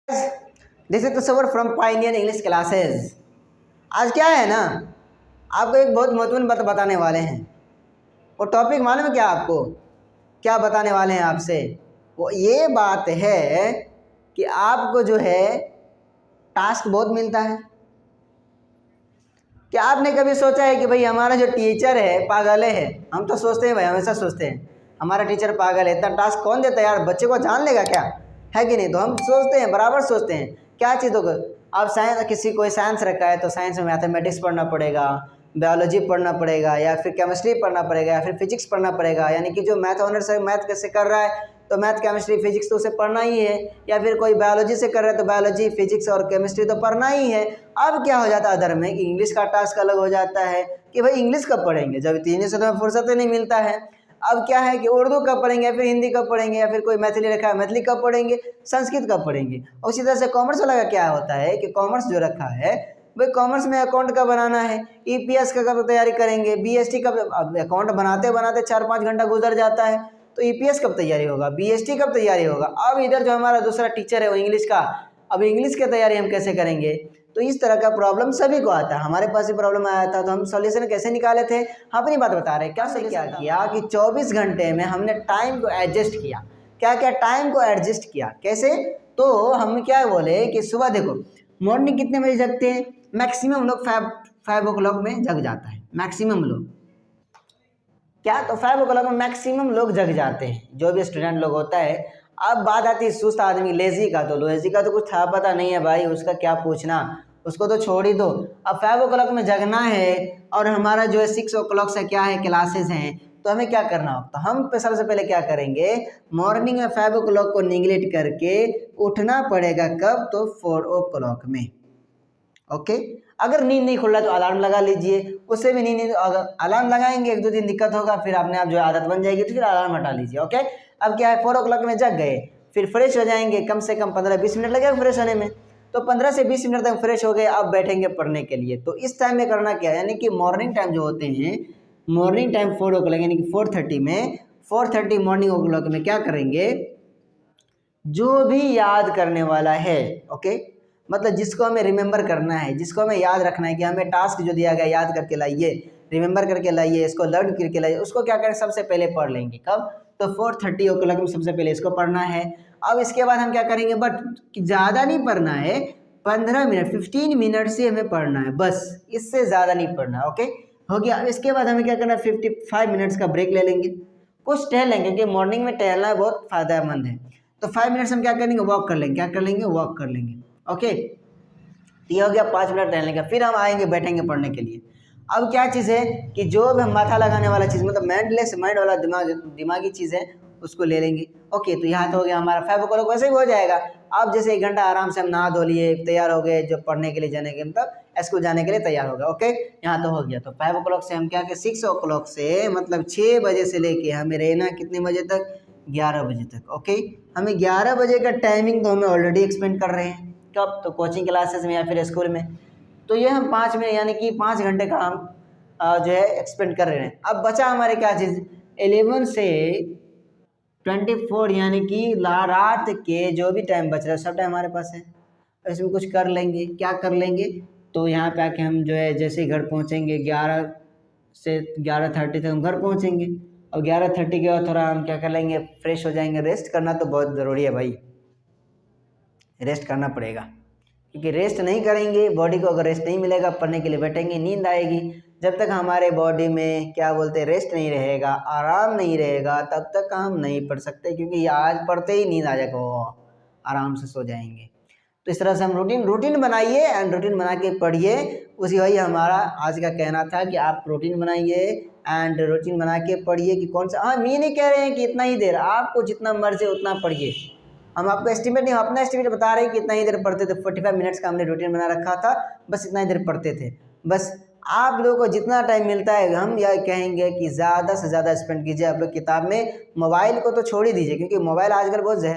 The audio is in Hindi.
This is Taswar from Pioneer English classes. आज क्या है ना, आपको एक बहुत महत्वपूर्ण बात बताने वाले हैं। वो टॉपिक मालूम है क्या आपको? क्या बताने वाले हैं आपसे? वो ये बात है कि आपको जो है टास्क बहुत मिलता है। क्या आपने कभी सोचा है कि भाई हमारा जो टीचर है पागल है? हम तो सोचते हैं भाई, हमेशा सोचते हैं हमारा टीचर पागल है, इतना टास्क कौन देता है यार, बच्चे को जान लेगा क्या, है कि नहीं? तो हम सोचते हैं, बराबर सोचते हैं क्या चीज़ों को। अब साइंस, किसी कोई साइंस रखा है तो साइंस में मैथमेटिक्स पढ़ना पड़ेगा, बायोलॉजी पढ़ना पड़ेगा, या फिर केमिस्ट्री पढ़ना पड़ेगा, या फिर फिजिक्स पढ़ना पड़ेगा। यानी कि जो मैथ ऑनर्स है, मैथ कैसे कर रहा है तो मैथ केमिस्ट्री फिजिक्स तो उसे पढ़ना ही है, या फिर कोई बायोलॉजी से कर रहा है तो बायोलॉजी फिजिक्स और केमिस्ट्री तो पढ़ना ही है। अब क्या हो जाता है अदर में कि इंग्लिश का टास्क अलग हो जाता है कि भाई इंग्लिश कब पढ़ेंगे, जब तीनों से तो हमें फुर्सत ही नहीं मिलता है। अब क्या है कि उर्दू कब पढ़ेंगे, या फिर हिंदी कब पढ़ेंगे, या फिर कोई मैथिली रखा है मैथिली कब पढ़ेंगे, संस्कृत कब पढ़ेंगे। और उसी तरह से कॉमर्स वाला का क्या होता है कि कॉमर्स जो रखा है भाई, कॉमर्स में अकाउंट का बनाना है, ईपीएस का कब तैयारी करेंगे, बीएसटी कब। अब अकाउंट बनाते बनाते 4-5 घंटा गुजर जाता है, तो ईपीएस कब तैयारी होगा, बीएसटी कब तैयारी होगा। अब इधर जो हमारा दूसरा टीचर है वो इंग्लिश का, अब इंग्लिश की तैयारी हम कैसे करेंगे? तो इस तरह का प्रॉब्लम सभी को आता है, हमारे पास भी प्रॉब्लम आया था। तो हम सॉल्यूशन कैसे निकाले थे, हम अपनी बात बता रहे हैं। क्या क्या किया कि 24 घंटे में हमने टाइम को एडजस्ट किया। क्या क्या टाइम को एडजस्ट किया, कैसे? तो हम क्या बोले कि सुबह देखो, मॉर्निंग कितने बजे जगते हैं? मैक्सिमम लोग 5 o'clock में जग जाता है, मैक्सिमम लोग। क्या? तो 5 o'clock में मैक्सिमम लोग जग जाते हैं, जो भी स्टूडेंट लोग होता है। अब बात आती है सुस्त आदमी, लेजी का। तो लेजी का तो कुछ था पता नहीं है भाई, उसका क्या पूछना, उसको तो छोड़ ही दो। अब 5 o'clock में जगना है और हमारा जो है 6 o'clock से क्या है क्लासेस हैं, तो हमें क्या करना होगा? तो हम सबसे पहले क्या करेंगे, मॉर्निंग में 5 o'clock को निगलेक्ट करके उठना पड़ेगा कब? तो 4 o'clock में। ओके, अगर नींद नहीं खुल रहा तो अलार्म लगा लीजिए, उससे भी नींद, अगर अलार्म लगाएंगे 1-2 दिन दिक्कत होगा, फिर आपने आप जो आदत बन जाएगी तो फिर अलार्म हटा लीजिए। ओके, अब क्या है 4 o'clock में जग गए, फिर फ्रेश हो जाएंगे, कम से कम 15-20 मिनट लगेगा फ्रेश होने में। तो 15 से 20 मिनट तक फ्रेश हो गए, अब बैठेंगे पढ़ने के लिए। तो इस टाइम में करना क्या है, यानी कि मॉर्निंग टाइम जो होते हैं, मॉर्निंग टाइम 4 o'clock यानी कि 4:30 में, 4:30 मॉर्निंग o'clock में क्या करेंगे, जो भी याद करने वाला है, ओके, मतलब जिसको हमें रिमेंबर करना है, जिसको हमें याद रखना है कि हमें टास्क जो दिया गया याद करके लाइए, रिमेंबर करके लाइए, इसको लर्न करके लाइए, उसको क्या करें, सबसे पहले पढ़ लेंगे। कब? तो 4:30 o'clock में सबसे पहले इसको पढ़ना है। अब इसके बाद हम क्या करेंगे, बट ज़्यादा नहीं पढ़ना है, 15 मिनट 15 मिनट से हमें पढ़ना है बस, इससे ज़्यादा नहीं पढ़ना। ओके, हो गया। अब इसके बाद हमें क्या करना है, 55 मिनट्स का ब्रेक ले लेंगे, कुछ टहल लेंगे, क्योंकि मॉर्निंग में टहलना बहुत फ़ायदेमंद है। तो 5 मिनट्स हम क्या करेंगे, वॉक कर लेंगे। क्या कर लेंगे? वॉक कर लेंगे। ओके, ये हो गया 5 मिनट टहलने का। फिर हम आएंगे बैठेंगे पढ़ने के लिए। अब क्या चीज़ है कि जो भी हम माथा लगाने वाला चीज़, मतलब माइंड वाला दिमागी चीज़ है, उसको ले लेंगे। ओके, तो यहाँ तो हो गया हमारा 5 o'clock, वैसे ही हो जाएगा। अब जैसे 1 घंटा आराम से हम नहा धो लिए, तैयार हो गए, जो पढ़ने के लिए जाने के, मतलब स्कूल जाने के लिए तैयार हो गए। ओके, यहाँ तो हो गया। तो 5 o'clock से हम क्या कि 6 o'clock से, मतलब 6 बजे से लेके हमें रहना कितने बजे तक, 11 बजे तक। ओके, हमें 11 बजे का टाइमिंग तो हमें ऑलरेडी एक्सपेंड कर रहे हैं। कब? तो कोचिंग क्लासेस में या फिर स्कूल में। तो ये हम 5 मिनट यानी कि 5 घंटे का हम जो है एक्सपेंड कर रहे हैं। अब बचा हमारे क्या चीज़, 11 से 24 यानी कि रात के जो भी टाइम बच रहा है सब टाइम हमारे पास है। इसमें कुछ कर लेंगे, क्या कर लेंगे, तो यहाँ पे आके हम जो है जैसे ही घर पहुँचेंगे 11 से 11:30 तक हम घर पहुँचेंगे। और 11:30 के बाद थोड़ा हम क्या कर लेंगे, फ्रेश हो जाएंगे। रेस्ट करना तो बहुत ज़रूरी है भाई, रेस्ट करना पड़ेगा, क्योंकि रेस्ट नहीं करेंगे, बॉडी को अगर रेस्ट नहीं मिलेगा, पढ़ने के लिए बैठेंगे, नींद आएगी। जब तक हमारे बॉडी में क्या बोलते हैं, रेस्ट नहीं रहेगा, आराम नहीं रहेगा, तब तक हम नहीं पढ़ सकते, क्योंकि आज पढ़ते ही नींद आ जाएगा, वो आराम से सो जाएंगे। तो इस तरह से हम रूटीन बनाइए एंड रूटीन बना के पढ़िए। उसी वही हमारा आज का कहना था कि आप रूटीन बनाइए एंड रूटीन बना के पढ़िए कि कौन सा। हम ये नहीं कह रहे हैं कि इतना ही देर, आपको जितना मर्जी उतना पढ़िए। हम आपको एस्टिमेट नहीं, हम अपना एस्टिमेट बता रहे हैं कि इतना ही देर पढ़ते थे। 45 मिनट्स का हमने रूटीन बना रखा था, बस इतना ही देर पढ़ते थे। बस आप लोगों को जितना टाइम मिलता है, हम यह कहेंगे कि ज़्यादा से ज़्यादा स्पेंड कीजिए आप लोग किताब में। मोबाइल को तो छोड़ ही दीजिए, क्योंकि मोबाइल आजकल बहुत